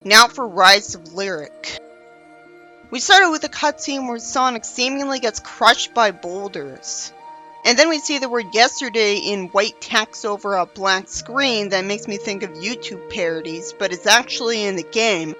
Now for Rise of Lyric. We started with a cutscene where Sonic seemingly gets crushed by boulders. And then we see the word yesterday in white text over a black screen that makes me think of YouTube parodies, but it's actually in the game.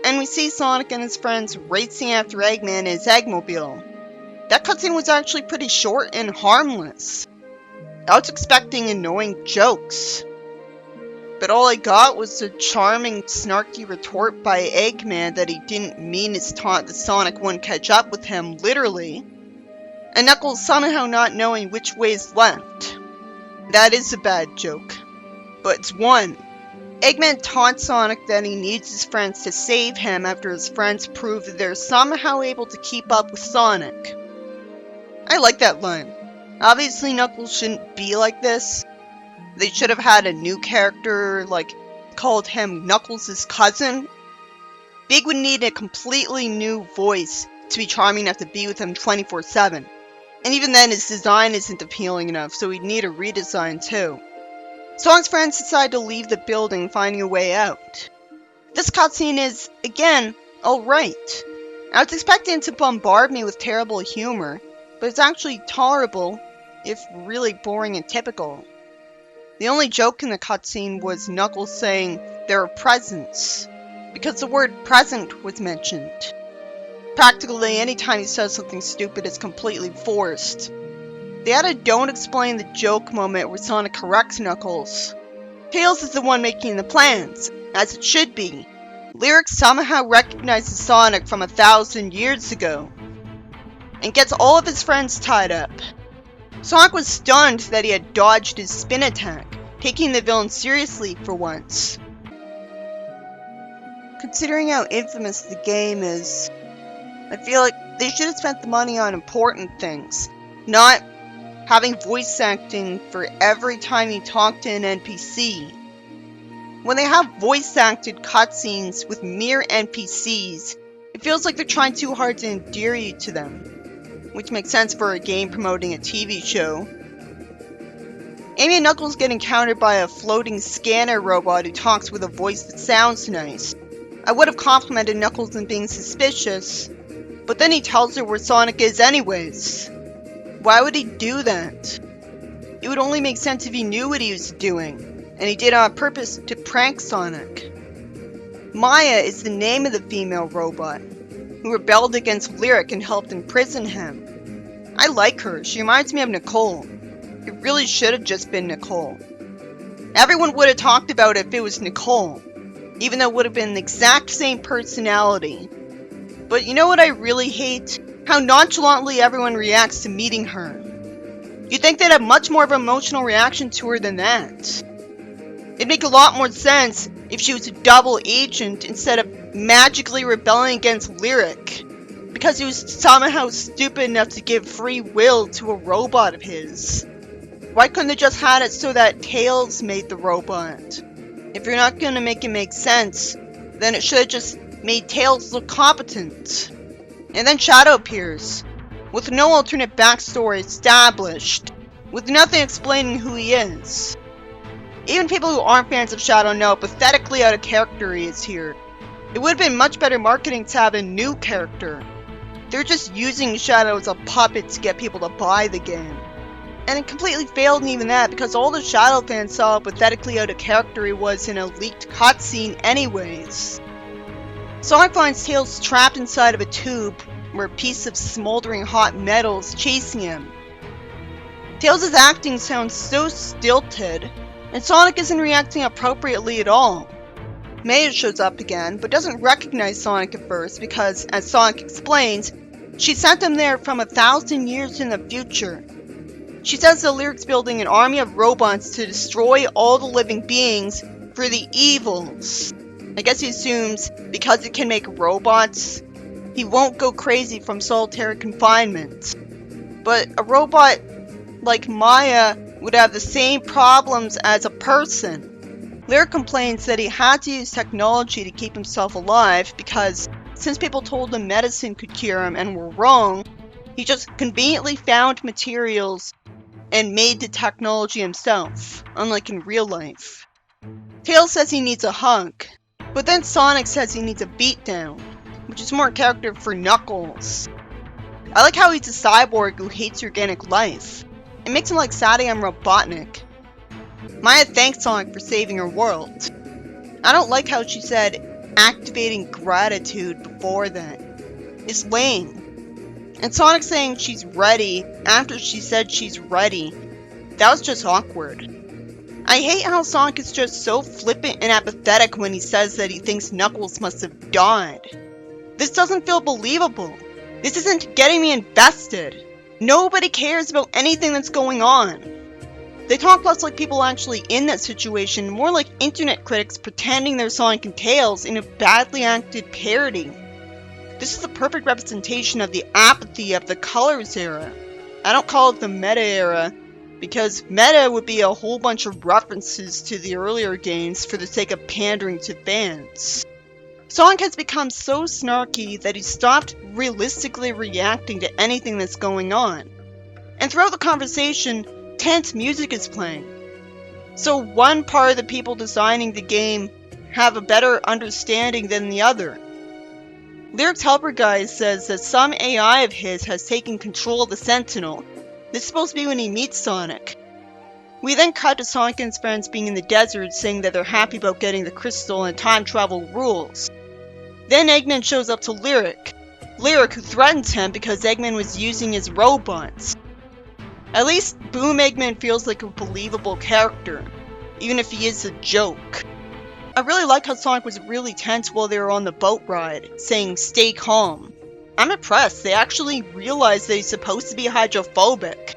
And we see Sonic and his friends racing after Eggman in his Eggmobile. That cutscene was actually pretty short and harmless. I was expecting annoying jokes. But all I got was a charming, snarky retort by Eggman that he didn't mean his taunt that Sonic wouldn't catch up with him, literally. And Knuckles somehow not knowing which way is left. That is a bad joke. But it's one. Eggman taunts Sonic that he needs his friends to save him after his friends prove that they're somehow able to keep up with Sonic. I like that line. Obviously Knuckles shouldn't be like this. They should have had a new character, like, called him Knuckles' cousin. Big would need a completely new voice to be charming enough to be with him 24/7. And even then his design isn't appealing enough, so he'd need a redesign too. Sonic's friends decide to leave the building, finding a way out. This cutscene is, again, alright. I was expecting it to bombard me with terrible humor, but it's actually tolerable, if really boring and typical. The only joke in the cutscene was Knuckles saying there are presents, because the word present was mentioned. Practically any time he says something stupid is completely forced. They had a don't explain the joke moment where Sonic corrects Knuckles. Tails is the one making the plans, as it should be. Lyric somehow recognizes Sonic from 1,000 years ago, and gets all of his friends tied up. Sonic was stunned that he had dodged his spin attack, taking the villain seriously for once. Considering how infamous the game is, I feel like they should have spent the money on important things, not having voice acting for every time you talk to an NPC. When they have voice acted cutscenes with mere NPCs, it feels like they're trying too hard to endear you to them, which makes sense for a game promoting a TV show. Amy and Knuckles get encountered by a floating scanner robot who talks with a voice that sounds nice. I would have complimented Knuckles on being suspicious, but then he tells her where Sonic is anyways. Why would he do that? It would only make sense if he knew what he was doing, and he did it on purpose to prank Sonic. Maya is the name of the female robot, who rebelled against Lyric and helped imprison him. I like her, she reminds me of Nicole. It really should have just been Nicole. Everyone would have talked about it if it was Nicole, even though it would have been the exact same personality. But you know what I really hate? How nonchalantly everyone reacts to meeting her. You'd think they'd have much more of an emotional reaction to her than that. It'd make a lot more sense if she was a double agent instead of magically rebelling against Lyric, because he was somehow stupid enough to give free will to a robot of his. Why couldn't they just had it so that Tails made the robot? If you're not gonna make it make sense, then it should have just made Tails look competent. And then Shadow appears, with no alternate backstory established, with nothing explaining who he is. Even people who aren't fans of Shadow know how pathetically out of character he is here. It would have been much better marketing to have a new character. They're just using Shadow as a puppet to get people to buy the game. And it completely failed in even that, because all the Shadow fans saw how pathetically out of character he was in a leaked cutscene anyways. Sonic finds Tails trapped inside of a tube where a piece of smoldering hot metal is chasing him. Tails' acting sounds so stilted, and Sonic isn't reacting appropriately at all. Maya shows up again, but doesn't recognize Sonic at first because, as Sonic explains, she sent him there from 1,000 years in the future. She says the Lyric's building an army of robots to destroy all the living beings for the evils. I guess he assumes because it can make robots, he won't go crazy from solitary confinement. But a robot like Maya would have the same problems as a person. Lyric complains that he had to use technology to keep himself alive because since people told him medicine could cure him and were wrong, he just conveniently found materials and made the technology himself, unlike in real life. Tails says he needs a hug. But then Sonic says he needs a beatdown, which is more character for Knuckles. I like how he's a cyborg who hates organic life. It makes him like Saddam Robotnik. Maya thanks Sonic for saving her world. I don't like how she said activating gratitude before that. It's lame. And Sonic saying she's ready after she said she's ready. That was just awkward. I hate how Sonic is just so flippant and apathetic when he says that he thinks Knuckles must have died. This doesn't feel believable. This isn't getting me invested. Nobody cares about anything that's going on. They talk less like people actually in that situation, more like internet critics pretending they're Sonic and Tails in a badly acted parody. This is the perfect representation of the apathy of the Colors era. I don't call it the Meta era, because meta would be a whole bunch of references to the earlier games for the sake of pandering to fans. Sonic has become so snarky that he stopped realistically reacting to anything that's going on. And throughout the conversation, tense music is playing. So one part of the people designing the game have a better understanding than the other. Lyric's helper guy says that some AI of his has taken control of the Sentinel. This is supposed to be when he meets Sonic. We then cut to Sonic and his friends being in the desert saying that they're happy about getting the crystal and time travel rules. Then Eggman shows up to Lyric. Lyric who threatens him because Eggman was using his robots. At least Boom Eggman feels like a believable character, even if he is a joke. I really like how Sonic was really tense while they were on the boat ride, saying stay calm. I'm impressed, they actually realized that he's supposed to be hydrophobic.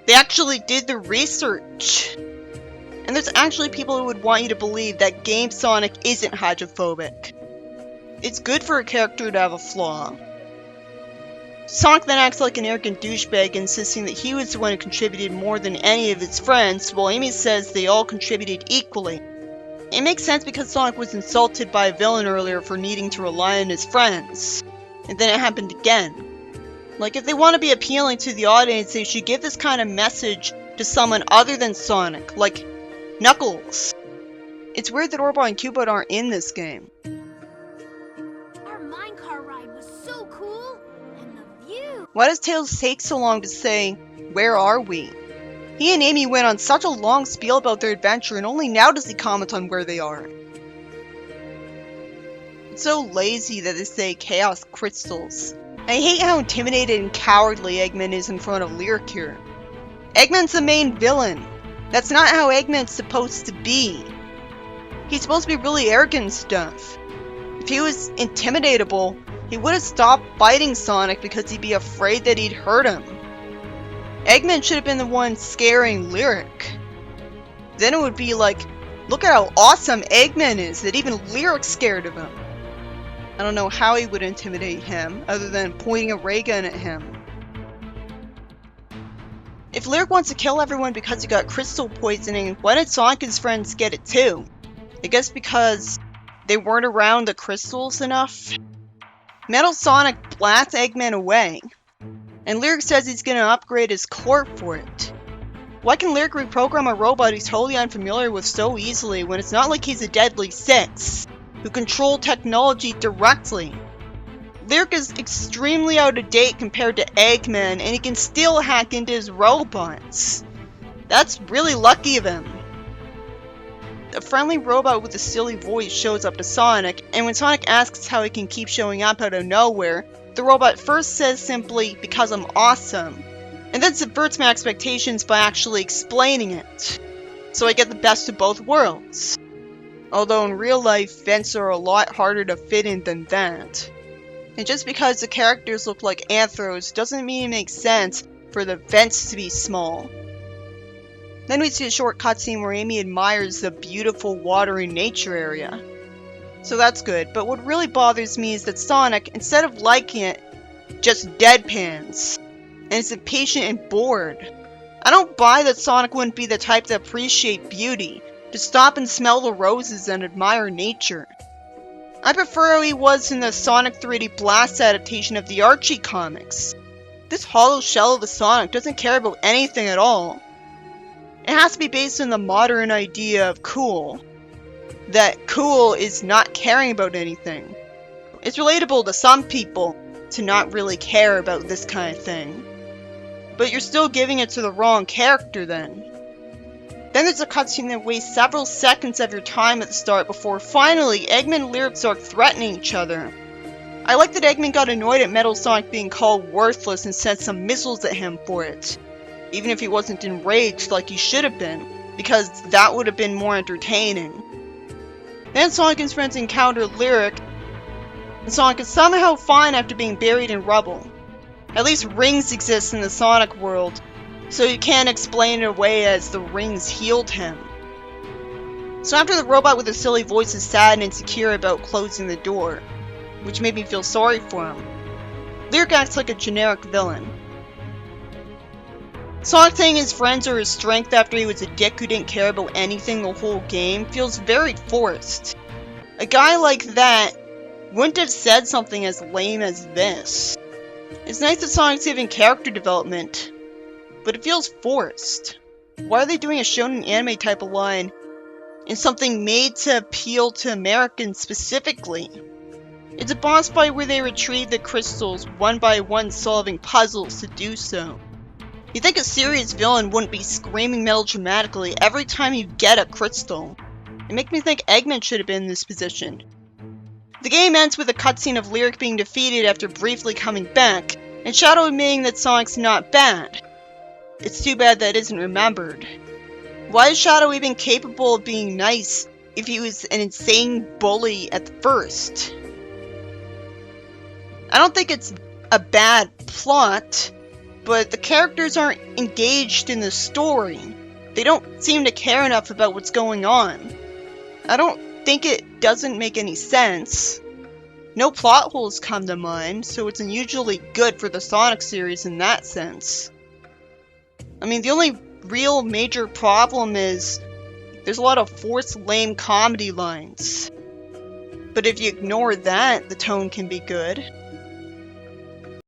They actually did the research. And there's actually people who would want you to believe that Game Sonic isn't hydrophobic. It's good for a character to have a flaw. Sonic then acts like an arrogant douchebag, insisting that he was the one who contributed more than any of his friends, while Amy says they all contributed equally. It makes sense because Sonic was insulted by a villain earlier for needing to rely on his friends. And then it happened again. Like, if they want to be appealing to the audience, they should give this kind of message to someone other than Sonic, like Knuckles. It's weird that Orbot and Cubot aren't in this game. Our minecart ride was so cool, and the view. Why does Tails take so long to say, "Where are we?" He and Amy went on such a long spiel about their adventure, and only now does he comment on where they are. It's so lazy that they say Chaos Crystals. I hate how intimidated and cowardly Eggman is in front of Lyric here. Eggman's the main villain. That's not how Eggman's supposed to be. He's supposed to be really arrogant and stuff. If he was intimidatable, he would have stopped fighting Sonic because he'd be afraid that he'd hurt him. Eggman should have been the one scaring Lyric. Then it would be like, look at how awesome Eggman is, that even Lyric's scared of him. I don't know how he would intimidate him, other than pointing a ray gun at him. If Lyric wants to kill everyone because he got crystal poisoning, why did Sonic and his friends get it too? I guess because they weren't around the crystals enough? Metal Sonic blasts Eggman away, and Lyric says he's gonna upgrade his corp for it. Why can Lyric reprogram a robot he's totally unfamiliar with so easily when it's not like he's a Deadly Six, who control technology directly? Lyric is extremely out of date compared to Eggman, and he can still hack into his robots. That's really lucky of him. A friendly robot with a silly voice shows up to Sonic, and when Sonic asks how he can keep showing up out of nowhere, the robot first says simply, "Because I'm awesome," and then subverts my expectations by actually explaining it. So I get the best of both worlds. Although in real life, vents are a lot harder to fit in than that. And just because the characters look like anthros doesn't mean it makes sense for the vents to be small. Then we see a short cutscene where Amy admires the beautiful water in nature area. So that's good, but what really bothers me is that Sonic, instead of liking it, just deadpans, and is impatient and bored. I don't buy that Sonic wouldn't be the type to appreciate beauty, to stop and smell the roses and admire nature. I prefer how he was in the Sonic 3D Blast adaptation of the Archie comics. This hollow shell of a Sonic doesn't care about anything at all. It has to be based on the modern idea of cool. that cool is not caring about anything. It's relatable to some people to not really care about this kind of thing. But you're still giving it to the wrong character then. Then there's a cutscene that wastes several seconds of your time at the start before finally Eggman and Lyric start threatening each other. I like that Eggman got annoyed at Metal Sonic being called worthless and sent some missiles at him for it. Even if he wasn't enraged like he should have been, because that would have been more entertaining. Then Sonic and his friends encounter Lyric, and Sonic is somehow fine after being buried in rubble. At least rings exist in the Sonic world, so you can't explain it away as the rings healed him. So after the robot with the silly voice is sad and insecure about closing the door, which made me feel sorry for him, Lyric acts like a generic villain. Sonic saying his friends are his strength after he was a dick who didn't care about anything the whole game feels very forced. A guy like that wouldn't have said something as lame as this. It's nice that Sonic's giving character development, but it feels forced. Why are they doing a shonen anime type of line in something made to appeal to Americans specifically? It's a boss fight where they retrieve the crystals one by one, solving puzzles to do so. You'd think a serious villain wouldn't be screaming melodramatically every time you get a crystal. It makes me think Eggman should have been in this position. The game ends with a cutscene of Lyric being defeated after briefly coming back, and Shadow admitting that Sonic's not bad. It's too bad that isn't remembered. Why is Shadow even capable of being nice if he was an insane bully at first? I don't think it's a bad plot, but the characters aren't engaged in the story. They don't seem to care enough about what's going on. I don't think it doesn't make any sense. No plot holes come to mind, so it's unusually good for the Sonic series in that sense. I mean, the only real major problem is there's a lot of forced lame comedy lines. But if you ignore that, the tone can be good.